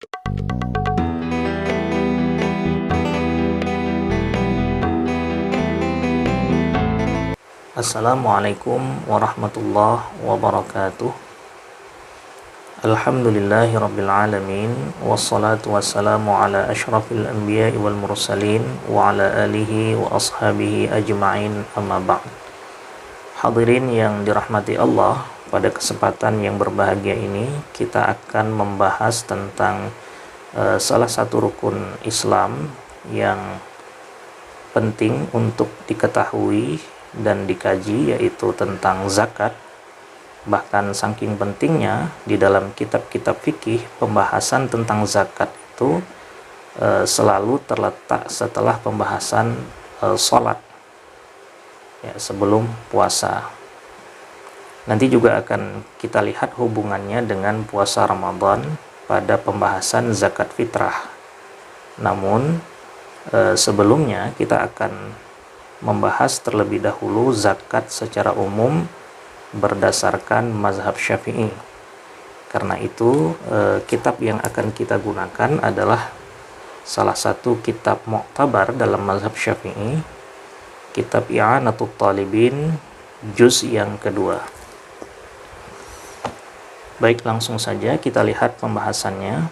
Assalamualaikum warahmatullahi wabarakatuh. Alhamdulillahirabbil alamin, wassalatu wassalamu ala asyrafil anbiya'i wal mursalin wa ala alihi wa ashabihi ajma'in, amma ba'd. Hadirin yang dirahmati Allah, pada kesempatan yang berbahagia ini kita akan membahas tentang salah satu rukun Islam yang penting untuk diketahui dan dikaji, yaitu tentang zakat. Bahkan saking pentingnya di dalam kitab-kitab fikih, pembahasan tentang zakat itu selalu terletak setelah pembahasan sholat, ya, sebelum puasa. Nanti juga akan kita lihat hubungannya dengan puasa Ramadan pada pembahasan zakat fitrah. Namun sebelumnya kita akan membahas terlebih dahulu zakat secara umum berdasarkan mazhab Syafi'i. Karena itu kitab yang akan kita gunakan adalah salah satu kitab mu'tabar dalam mazhab Syafi'i, kitab I'anatut Talibin juz yang kedua. Baik, langsung saja kita lihat pembahasannya.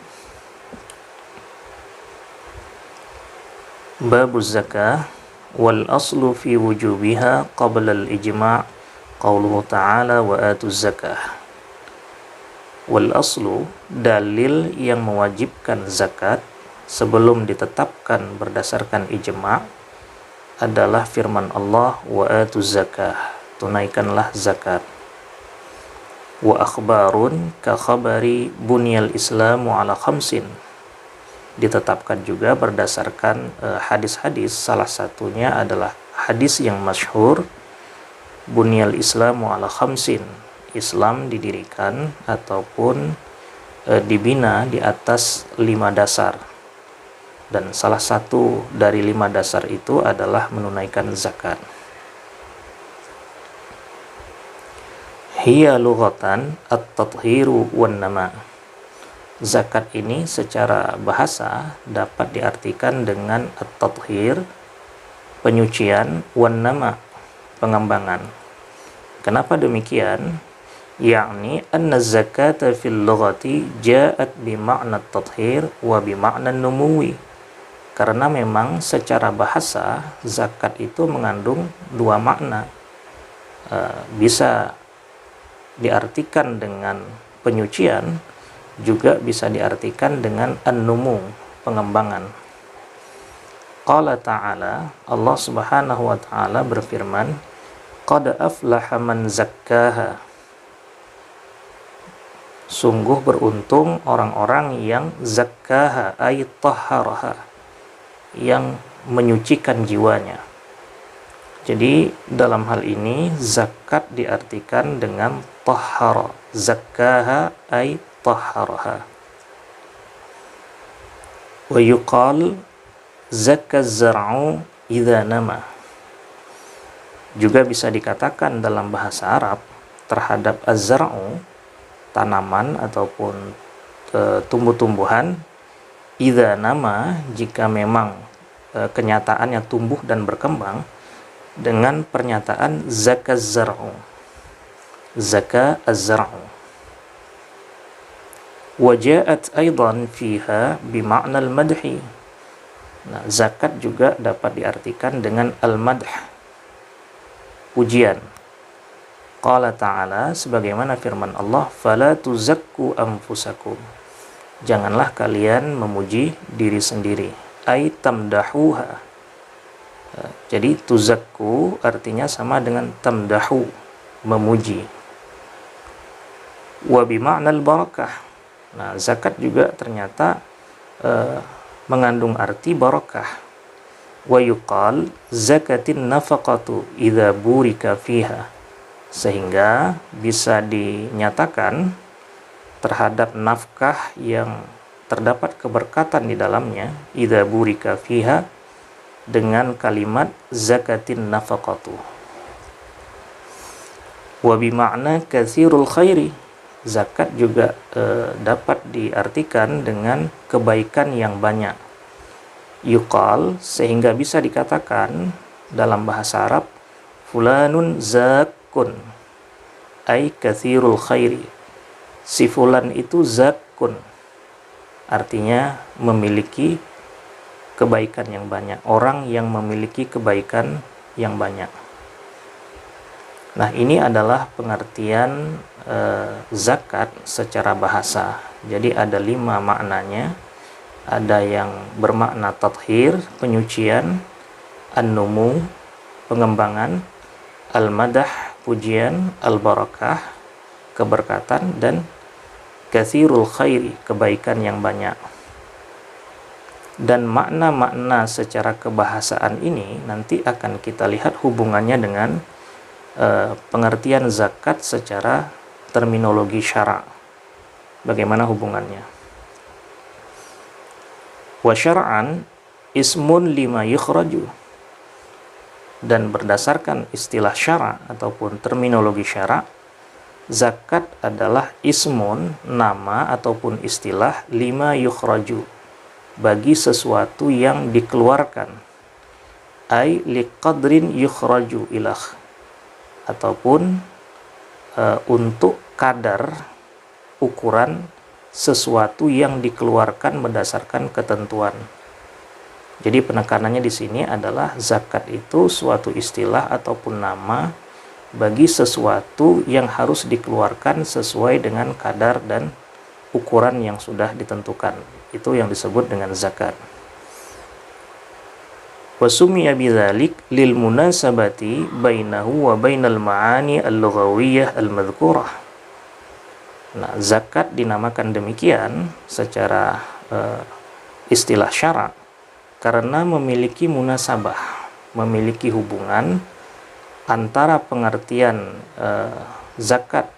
Babuz zakah wal aslu fi wujubiha qabla al-ijma' qauluhu ta'ala wa atuz zakah. Wal aslu, dalil yang mewajibkan zakat sebelum ditetapkan berdasarkan ijma' adalah firman Allah, wa atuz zakah, tunaikanlah zakat. Wa akhbarun ka khabari bunyal islamu ala khamsin, ditetapkan juga berdasarkan hadis-hadis. Salah satunya adalah hadis yang masyhur, bunyal islamu ala khamsin, Islam didirikan ataupun dibina di atas 5 dasar, dan salah satu dari 5 dasar itu adalah menunaikan zakat. Hiya lughatan at-tathiru wan nama. Zakat ini secara bahasa dapat diartikan dengan at-tathir, penyucian, wan nama, pengembangan. Kenapa demikian? Yakni anna zakata fil lughati ja'at bi ma'na at-tathir wa bi ma'na an-numuwi. Karena memang secara bahasa zakat itu mengandung 2 makna. Bisa diartikan dengan penyucian, juga bisa diartikan dengan an-numu, pengembangan. Qala ta'ala, Allah Subhanahu wa ta'ala berfirman, qad aflaha man zakkaha. Sungguh beruntung orang-orang yang zakkaha, ay tahharaha, yang menyucikan jiwanya. Jadi dalam hal ini zakat diartikan dengan tahhara, zakkaha ay tahharaha. Wa yuqal zakka az-zar'u idza nama. Juga bisa dikatakan dalam bahasa Arab terhadap az-zar'u, tanaman ataupun tumbuh-tumbuhan, idza nama, jika memang kenyataannya tumbuh dan berkembang, dengan pernyataan zakka az-zar'u, zakka az-zar'u. Wa ja'at aidan fiha bi ma'na al-madhi. Nah, zakat juga dapat diartikan dengan al-madh, pujian. Qala ta'ala, sebagaimana firman Allah, fala tuzakku anfusakum, janganlah kalian memuji diri sendiri, ay tamdahuha. Jadi tuzakku artinya sama dengan tamdahu, memuji. Wa bi ma'nal barakah. Nah, zakat juga ternyata mengandung arti barakah. Wa yuqal zakatin nafaqatu idza burika fiha, sehingga bisa dinyatakan terhadap nafkah yang terdapat keberkatan di dalamnya, idza burika fiha, dengan kalimat zakatin nafaqatu. Wa bi ma'na katsirul khairi, Zakat juga dapat diartikan dengan kebaikan yang banyak. Yuqal, sehingga bisa dikatakan dalam bahasa Arab, fulanun zakun, ay kathirul khairi. Si fulan itu zakun, artinya memiliki kebaikan yang banyak, orang yang memiliki kebaikan yang banyak. Nah, ini adalah pengertian zakat secara bahasa. Jadi ada 5 maknanya. Ada yang bermakna tathhir, penyucian, an-numu, pengembangan, al-madah, pujian, al-barakah, keberkatan, dan kathirul khairi, kebaikan yang banyak. Dan makna-makna secara kebahasaan ini nanti akan kita lihat hubungannya dengan pengertian zakat secara terminologi syara. Bagaimana hubungannya? Wa syar'an ismun lima yukhraju. Dan berdasarkan istilah syara ataupun terminologi syara, zakat adalah ismun, nama ataupun istilah, lima yukhraju, bagi sesuatu yang dikeluarkan, ay liqadrin yukhraju ilah, ataupun untuk kadar ukuran sesuatu yang dikeluarkan berdasarkan ketentuan. Jadi penekanannya di sini adalah zakat itu suatu istilah ataupun nama bagi sesuatu yang harus dikeluarkan sesuai dengan kadar dan ukuran yang sudah ditentukan. Itu yang disebut dengan zakat. Wasumiya bidzalik lil munasabati bainahu wa bainal ma'ani al-lughawiyyah al-madhkurah. Nah, zakat dinamakan demikian secara istilah syara karena memiliki munasabah, memiliki hubungan antara pengertian zakat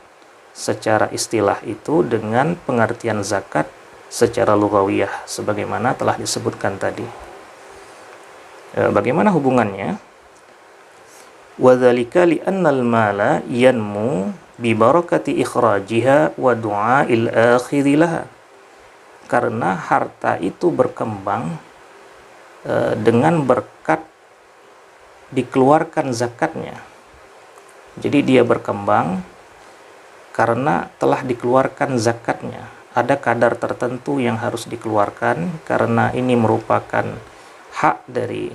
secara istilah itu dengan pengertian zakat secara lughawiyah sebagaimana telah disebutkan tadi. Bagaimana hubungannya? Wadzalika li'annal mala yanmu bi barakati ikhrajiha wa du'ail akhidhi laha. Karena harta itu berkembang dengan berkat dikeluarkan zakatnya. Jadi dia berkembang karena telah dikeluarkan zakatnya. Ada kadar tertentu yang harus dikeluarkan karena ini merupakan hak dari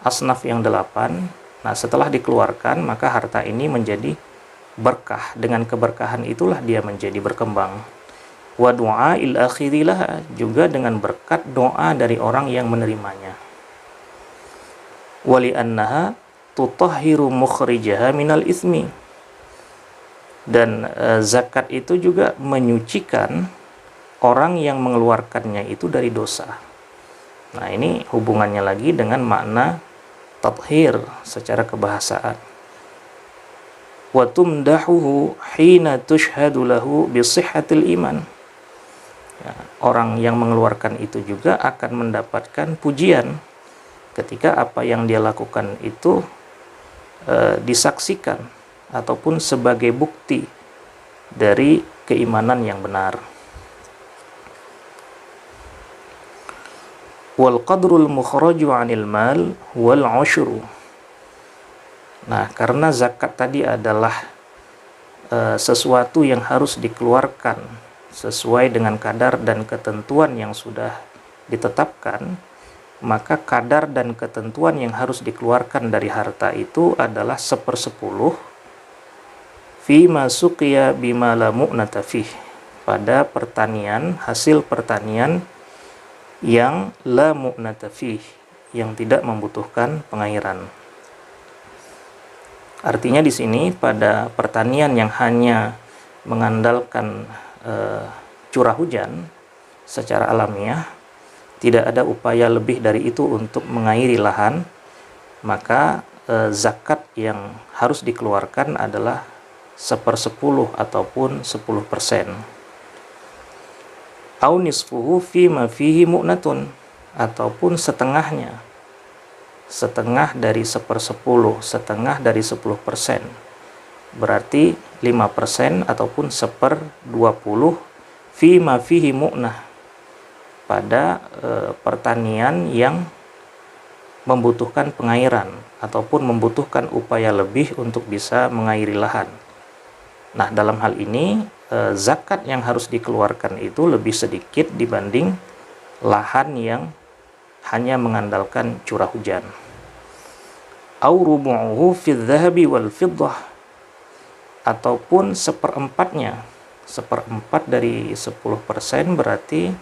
asnaf yang 8. Nah, setelah dikeluarkan maka harta ini menjadi berkah. Dengan keberkahan itulah dia menjadi berkembang. Wa du'ail akhirilah, juga dengan berkat doa dari orang yang menerimanya. Wali annaha tutahhiru mukhrijaha minal ismi. Dan zakat itu juga menyucikan orang yang mengeluarkannya itu dari dosa. Nah, ini hubungannya lagi dengan makna tathhir secara kebahasaan. Wa tumdahuhu hina tushhadu lahu bi sihhatil iman. Ya, orang yang mengeluarkan itu juga akan mendapatkan pujian ketika apa yang dia lakukan itu disaksikan ataupun sebagai bukti dari keimanan yang benar. Wal qadrul mukhraju 'anil mal wal 'ushru. Nah, karena zakat tadi adalah sesuatu yang harus dikeluarkan sesuai dengan kadar dan ketentuan yang sudah ditetapkan, maka kadar dan ketentuan yang harus dikeluarkan dari harta itu adalah 1/10 fi ma suqiya bima la mu'nata fih, pada pertanian, hasil pertanian yang la mu'nata fih, yang tidak membutuhkan pengairan. Artinya di sini pada pertanian yang hanya mengandalkan curah hujan secara alamiah, tidak ada upaya lebih dari itu untuk mengairi lahan, maka zakat yang harus dikeluarkan adalah 1/10 ataupun 10%. Au nisfuhu fi ma fihi mu'natun, ataupun setengahnya, setengah dari 1/10, setengah dari 10%, berarti 5% ataupun 1/20 fima fihi mu'nah, pada pertanian yang membutuhkan pengairan ataupun membutuhkan upaya lebih untuk bisa mengairi lahan. Nah, dalam hal ini zakat yang harus dikeluarkan itu lebih sedikit dibanding lahan yang hanya mengandalkan curah hujan. Au rubu'uhu fil dhahabi wal fiddah, ataupun seperempatnya, seperempat dari 10% berarti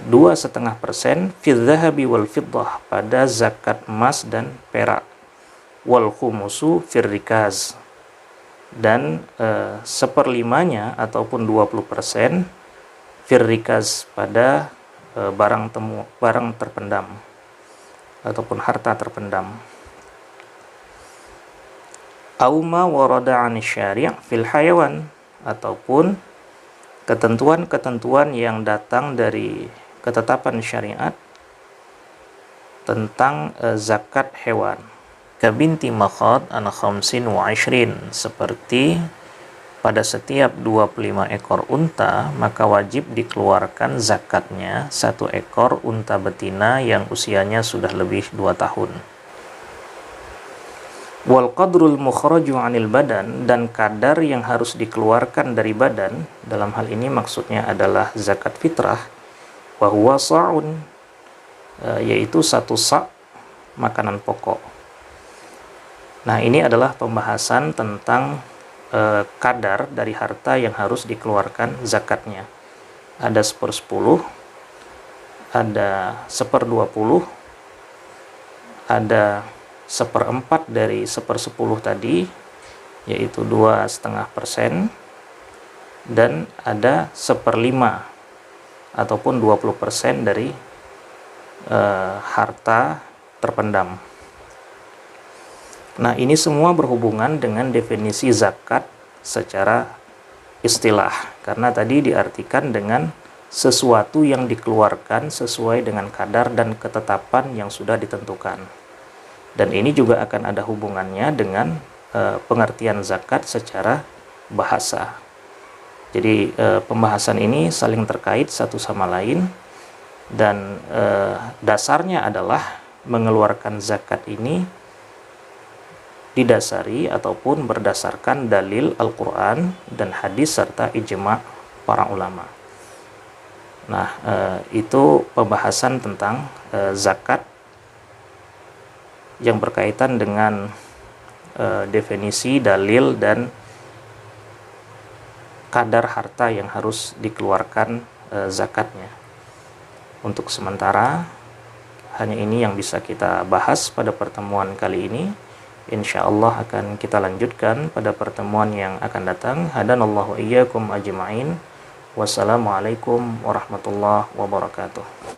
2,5% fil dhahabi wal fiddah, pada zakat emas dan perak, wal khumusu fir rikaz, dan 1/5 ataupun 20% fir rikaz, pada barang terpendam ataupun harta terpendam. Auma warada 'ani syari' fil hayawan, ataupun ketentuan-ketentuan yang datang dari ketetapan syariat tentang zakat hewan. Kabinti makhad an khamsin wa 20, seperti pada setiap 25 ekor unta maka wajib dikeluarkan zakatnya 1 ekor unta betina yang usianya sudah lebih 2 tahun. Wal qadrul mukhraju 'anil badan, dan kadar yang harus dikeluarkan dari badan, dalam hal ini maksudnya adalah zakat fitrah, wa huwa sa'un, yaitu 1 sa' makanan pokok. Nah, ini adalah pembahasan tentang kadar dari harta yang harus dikeluarkan zakatnya. Ada 1/10, ada 1/20, ada 1/4 dari 1/10 tadi, yaitu 2,5%, dan ada 1/5 ataupun 20% dari harta terpendam. Nah, ini semua berhubungan dengan definisi zakat secara istilah, karena tadi diartikan dengan sesuatu yang dikeluarkan sesuai dengan kadar dan ketetapan yang sudah ditentukan. Dan ini juga akan ada hubungannya dengan pengertian zakat secara bahasa. Jadi pembahasan ini saling terkait satu sama lain, dan dasarnya adalah mengeluarkan zakat ini didasari ataupun berdasarkan dalil Al-Quran dan hadis serta ijma' para ulama. Nah, itu pembahasan tentang zakat yang berkaitan dengan definisi, dalil, dan kadar harta yang harus dikeluarkan zakatnya. Untuk sementara, hanya ini yang bisa kita bahas pada pertemuan kali ini. Insyaallah akan kita lanjutkan pada pertemuan yang akan datang. Hadanallahu iyyakum ajma'in. Wassalamualaikum warahmatullahi wabarakatuh.